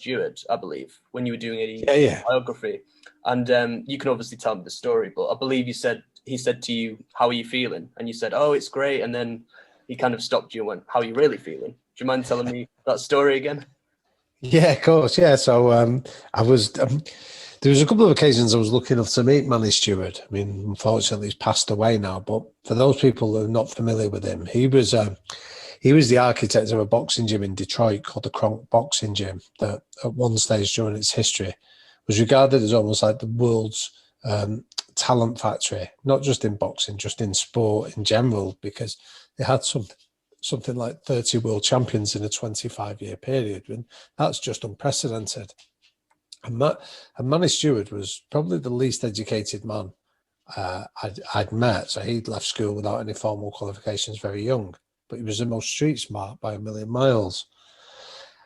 Steward, I believe, when you were doing a Yeah. biography. And you can obviously tell me the story, but I believe he said to you, "How are you feeling?" And you said, "Oh, it's great." And then he kind of stopped you and went, "How are you really feeling?" Do you mind telling me that story again? Yeah, of course. Yeah. So I was there was a couple of occasions I was lucky enough to meet Manny Steward. I mean, unfortunately, he's passed away now. But for those people who are not familiar with him, he was the architect of a boxing gym in Detroit called the Kronk Boxing Gym that at one stage during its history was regarded as almost like the world's talent factory, not just in boxing, just in sport in general, because they had something like 30 world champions in a 25-year period. And that's just unprecedented. And Manny Steward was probably the least educated man I'd met. So he'd left school without any formal qualifications very young, but he was the most street smart by a million miles.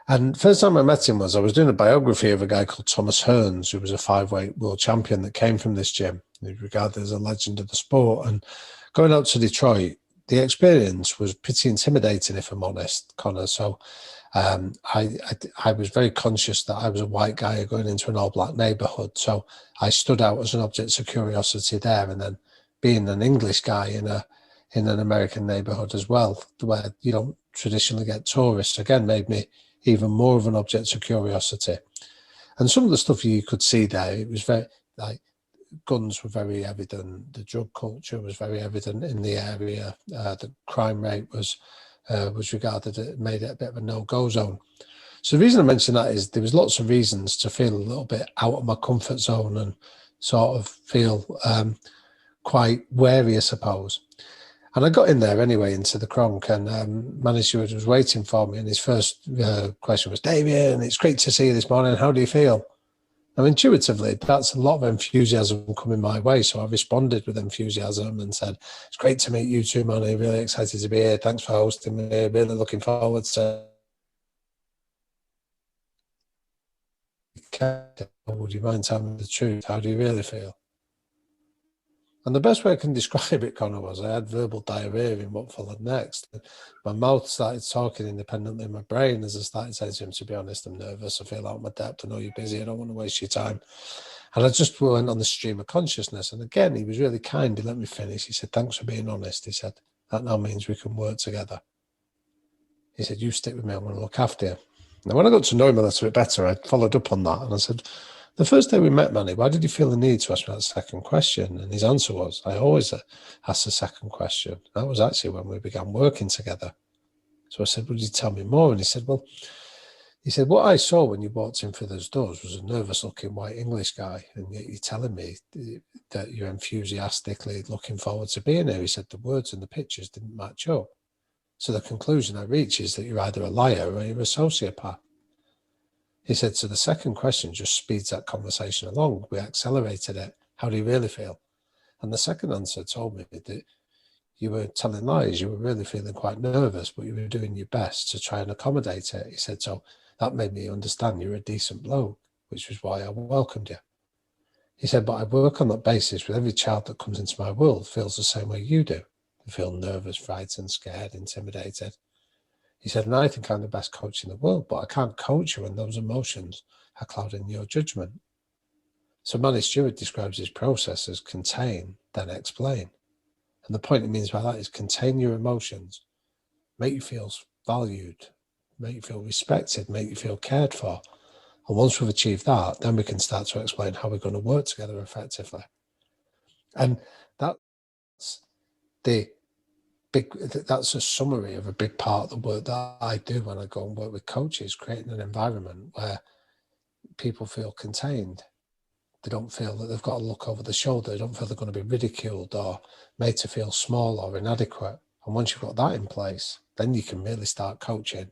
And first time I met him I was doing a biography of a guy called Thomas Hearns, who was a 5-weight world champion that came from this gym. He's regarded as a legend of the sport. And going out to Detroit, the experience was pretty intimidating, if I'm honest, Connor. So I was very conscious that I was a white guy going into an all-black neighborhood. So I stood out as an object of curiosity there. And then being an English guy in an American neighborhood as well, where you don't traditionally get tourists, again, made me even more of an object of curiosity. And some of the stuff you could see there, it was very, like, guns were very evident, the drug culture was very evident in the area, the crime rate was regarded, it made it a bit of a no-go zone. So the reason I mention that is there was lots of reasons to feel a little bit out of my comfort zone and sort of feel quite wary, I suppose. And I got in there anyway into the Kronk, and Manny Steward was waiting for me. And his first question was, "Damian, it's great to see you this morning. How do you feel?" Now, intuitively, that's a lot of enthusiasm coming my way. So I responded with enthusiasm and said, "It's great to meet you too, Manny. Really excited to be here. Thanks for hosting me. Really looking forward to it. Would you mind telling me the truth? How do you really feel?" And the best way I can describe it, Connor, was I had verbal diarrhea in what followed next. My mouth started talking independently in my brain as I started saying to him, "To be honest, I'm nervous. I feel out of my depth. I know you're busy. I don't want to waste your time." And I just went on the stream of consciousness. And again, he was really kind. He let me finish. He said, "Thanks for being honest." He said, "That now means we can work together." He said, "You stick with me. I'm going to look after you." Now, when I got to know him a little bit better, I followed up on that. And I said, "The first day we met, Manny, why did you feel the need to ask me that second question?" And his answer was, "I always ask the second question." That was actually when we began working together. So I said, "Would you tell me more?" And he said, "What I saw when you walked in through those doors was a nervous-looking white English guy, and yet you're telling me that you're enthusiastically looking forward to being here." He said, "The words and the pictures didn't match up. So the conclusion I reach is that you're either a liar or you're a sociopath." He said, "So the second question just speeds that conversation along. We accelerated it. How do you really feel?" And the second answer told me that you were telling lies. You were really feeling quite nervous, but you were doing your best to try and accommodate it. He said, "So that made me understand you're a decent bloke, which was why I welcomed you." He said, "But I work on that basis with every child that comes into my world feels the same way you do. They feel nervous, frightened, scared, intimidated." He said, "And I think I'm the best coach in the world, but I can't coach you when those emotions are clouding your judgment." So Manny Stewart describes his process as contain, then explain. And the point it means by that is contain your emotions, make you feel valued, make you feel respected, make you feel cared for. And once we've achieved that, then we can start to explain how we're going to work together effectively. And that's that's a summary of a big part of the work that I do when I go and work with coaches, creating an environment where people feel contained. They don't feel that they've got to look over the shoulder. They don't feel they're going to be ridiculed or made to feel small or inadequate. And once you've got that in place, then you can really start coaching